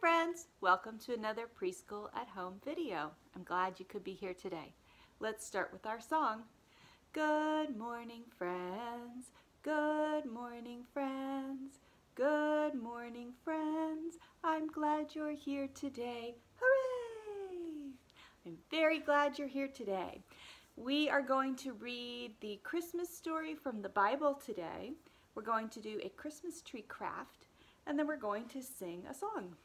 friends, welcome to another Preschool at Home video. I'm glad you could be here today. Let's start with our song. Good morning, friends. Good morning, friends. Good morning, friends. I'm glad you're here today. Hooray! I'm very glad you're here today. We are going to read the Christmas story from the Bible today. We're going to do a Christmas tree craft, and then we're going to sing a song.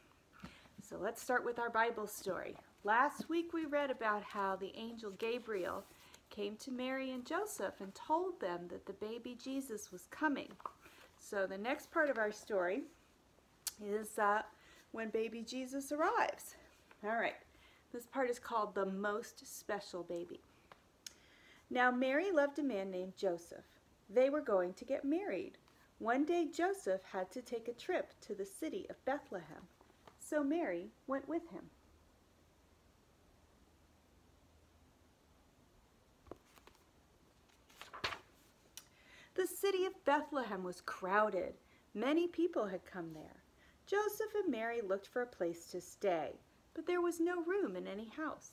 So let's start with our Bible story. Last week we read about how the angel Gabriel came to Mary and Joseph and told them that the baby Jesus was coming. So the next part of our story is when baby Jesus arrives. All right, this part is called the most special baby. Now Mary loved a man named Joseph. They were going to get married. One day Joseph had to take a trip to the city of Bethlehem, so Mary went with him. The city of Bethlehem was crowded. Many people had come there. Joseph and Mary looked for a place to stay, but there was no room in any house.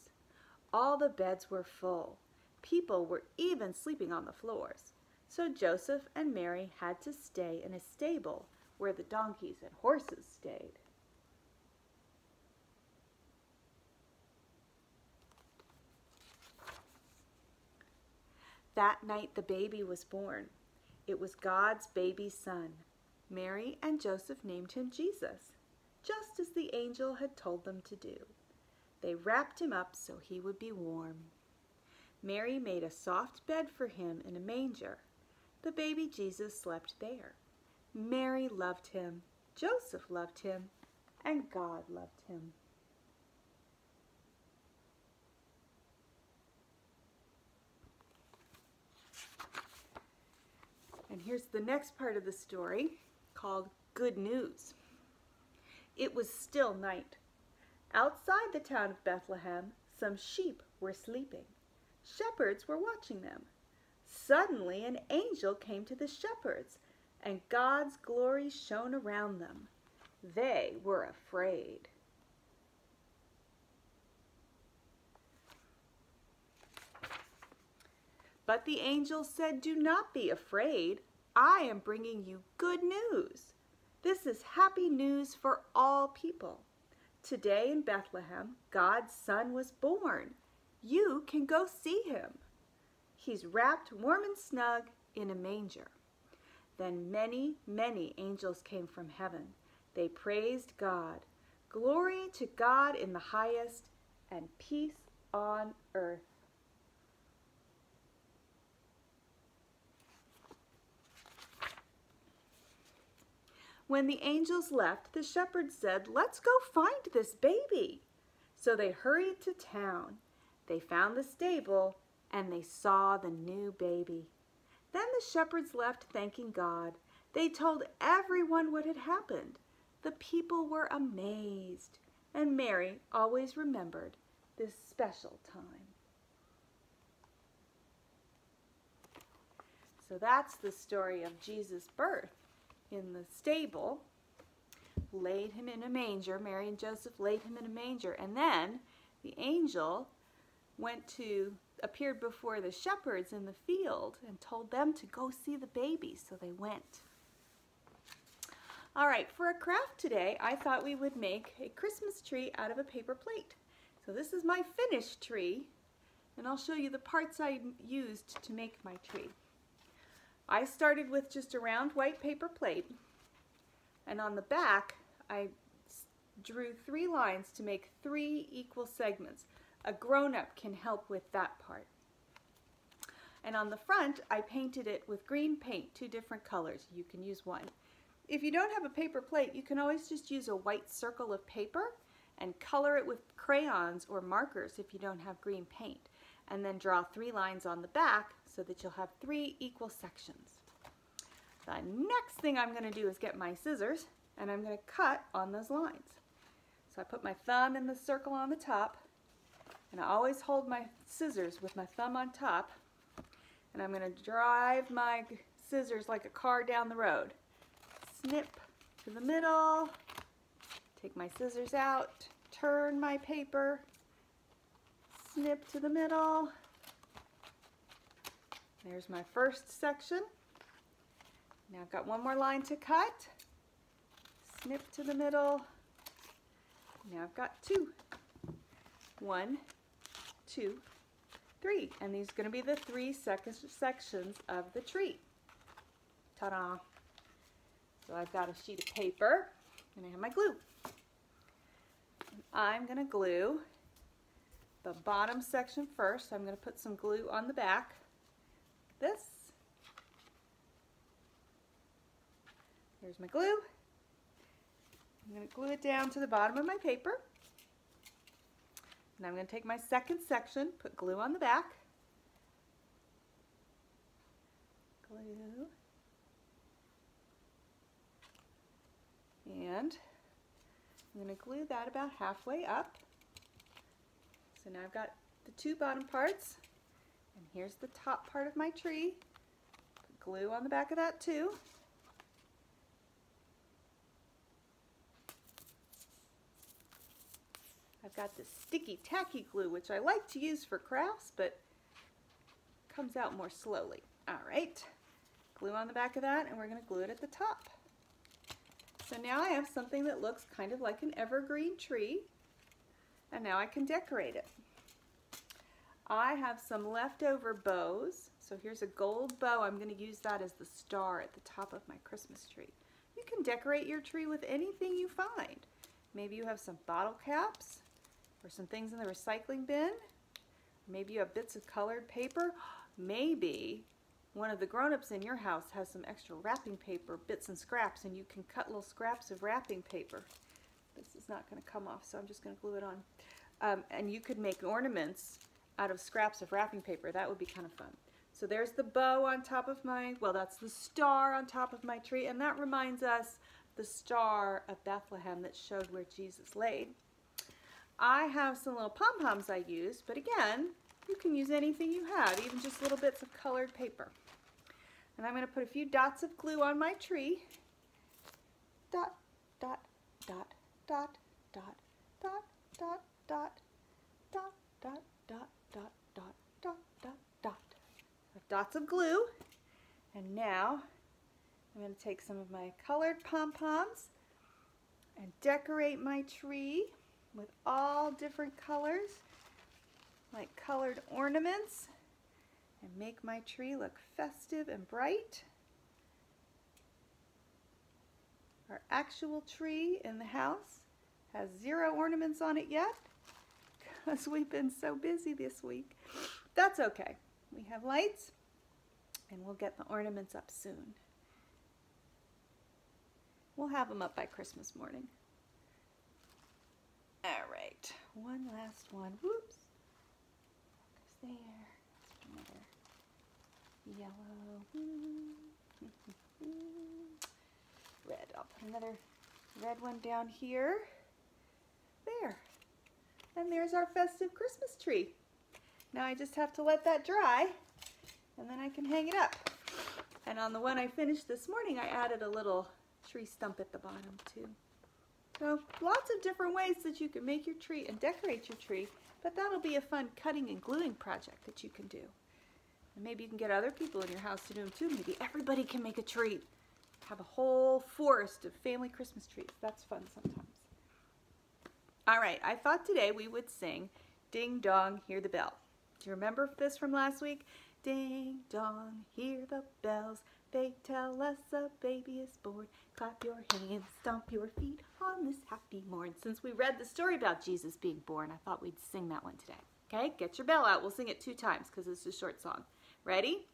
All the beds were full. People were even sleeping on the floors. So Joseph and Mary had to stay in a stable where the donkeys and horses stayed. That night the baby was born. It was God's baby son. Mary and Joseph named him Jesus, just as the angel had told them to do. They wrapped him up so he would be warm. Mary made a soft bed for him in a manger. The baby Jesus slept there. Mary loved him, Joseph loved him, and God loved him. And here's the next part of the story called Good News. It was still night. Outside the town of Bethlehem, some sheep were sleeping. Shepherds were watching them. Suddenly an angel came to the shepherds, and God's glory shone around them. They were afraid. But the angel said, "Do not be afraid. I am bringing you good news. This is happy news for all people. Today in Bethlehem, God's son was born. You can go see him. He's wrapped warm and snug in a manger." Then many, many angels came from heaven. They praised God. Glory to God in the highest, and peace on earth. When the angels left, the shepherds said, "Let's go find this baby." So they hurried to town. They found the stable, and they saw the new baby. Then the shepherds left thanking God. They told everyone what had happened. The people were amazed, and Mary always remembered this special time. So that's the story of Jesus' birth. In the stable, laid him in a manger. Mary and Joseph laid him in a manger, and then the angel appeared before the shepherds in the field and told them to go see the baby, so they went. All right, for a craft today, I thought we would make a Christmas tree out of a paper plate. So this is my finished tree, and I'll show you the parts I used to make my tree. I started with just a round white paper plate, and on the back I drew 3 lines to make 3 equal segments. A grown-up can help with that part. And on the front I painted it with green paint, 2 different colors. You can use one. If you don't have a paper plate, you can always just use a white circle of paper and color it with crayons or markers if you don't have green paint. And then draw 3 lines on the back so that you'll have 3 equal sections. The next thing I'm going to do is get my scissors, and I'm going to cut on those lines. So I put my thumb in the circle on the top, and I always hold my scissors with my thumb on top, and I'm going to drive my scissors like a car down the road. Snip to the middle, take my scissors out, turn my paper, snip to the middle. There's my first section. Now I've got one more line to cut. Snip to the middle. Now I've got 2. 1, 2, 3. And these are going to be the 3 sections of the tree. Ta-da! So I've got a sheet of paper and I have my glue. And I'm going to glue the bottom section first. I'm going to put some glue on the back. This. Here's my glue. I'm going to glue it down to the bottom of my paper. And I'm going to take my second section, put glue on the back. Glue. And I'm going to glue that about halfway up. So now I've got the 2 bottom parts. And here's the top part of my tree. Put glue on the back of that too. I've got this sticky tacky glue, which I like to use for crafts, but comes out more slowly. All right, glue on the back of that, and we're going to glue it at the top. So now I have something that looks kind of like an evergreen tree, and now I can decorate it. I have some leftover bows, so here's a gold bow. I'm going to use that as the star at the top of my Christmas tree. You can decorate your tree with anything you find. Maybe you have some bottle caps, or some things in the recycling bin. Maybe you have bits of colored paper. Maybe one of the grown-ups in your house has some extra wrapping paper, bits and scraps, and you can cut little scraps of wrapping paper. This is not going to come off, so I'm just going to glue it on. And you could make ornaments out of scraps of wrapping paper. That would be kind of fun. So there's the bow on top of my, well, that's the star on top of my tree, and that reminds us the Star of Bethlehem that showed where Jesus laid. I have some little pom-poms I used, but again, you can use anything you have, even just little bits of colored paper. And I'm going to put a few dots of glue on my tree. Dot, dot, dot, dot, dot, dot, dot, dot, dot, dot, dot, dot, dot, dot, dot, dot. Dots of glue. And now I'm going to take some of my colored pom-poms and decorate my tree with all different colors, like colored ornaments, and make my tree look festive and bright. Our actual tree in the house has 0 ornaments on it yet because we've been so busy this week. That's okay. We have lights and we'll get the ornaments up soon. We'll have them up by Christmas morning. All right, one last one. Whoops. Focus there. Another yellow. Red. I'll put another red one down here. There. And there's our festive Christmas tree. Now I just have to let that dry, and then I can hang it up. And on the one I finished this morning, I added a little tree stump at the bottom too. So lots of different ways that you can make your tree and decorate your tree, but that'll be a fun cutting and gluing project that you can do. And maybe you can get other people in your house to do them too. Maybe everybody can make a tree. Have a whole forest of family Christmas trees. That's fun sometimes. All right, I thought today we would sing Ding Dong, Hear the Bell. Do you remember this from last week? Ding dong, hear the bells. They tell us a baby is born. Clap your hands, stomp your feet on this happy morn. Since we read the story about Jesus being born, I thought we'd sing that one today. Okay, get your bell out. We'll sing it 2 times because it's a short song. Ready?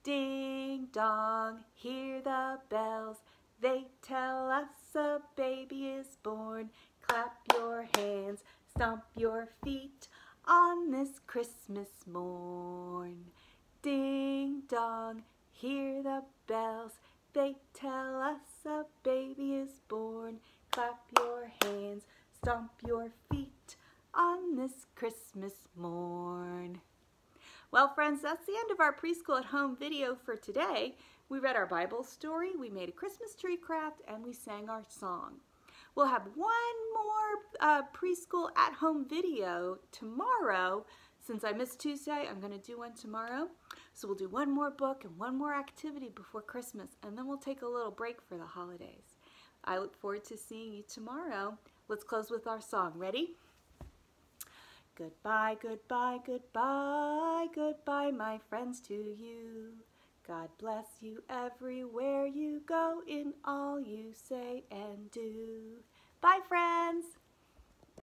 Ding dong, hear the bells. They tell us a baby is born. Clap your hands, stomp your feet on this Christmas morn. Ding dong, hear the bells. They tell us a baby is born. Clap your hands, stomp your feet on this Christmas morn. Well, friends, that's the end of our Preschool at Home video for today. We read our Bible story, we made a Christmas tree craft, and we sang our song. We'll have one more preschool at-home video tomorrow. Since I missed Tuesday, I'm going to do one tomorrow. So we'll do one more book and one more activity before Christmas, and then we'll take a little break for the holidays. I look forward to seeing you tomorrow. Let's close with our song. Ready? Goodbye, goodbye, goodbye, goodbye, my friends, to you. God bless you everywhere you go, in all you say and do. Bye, friends.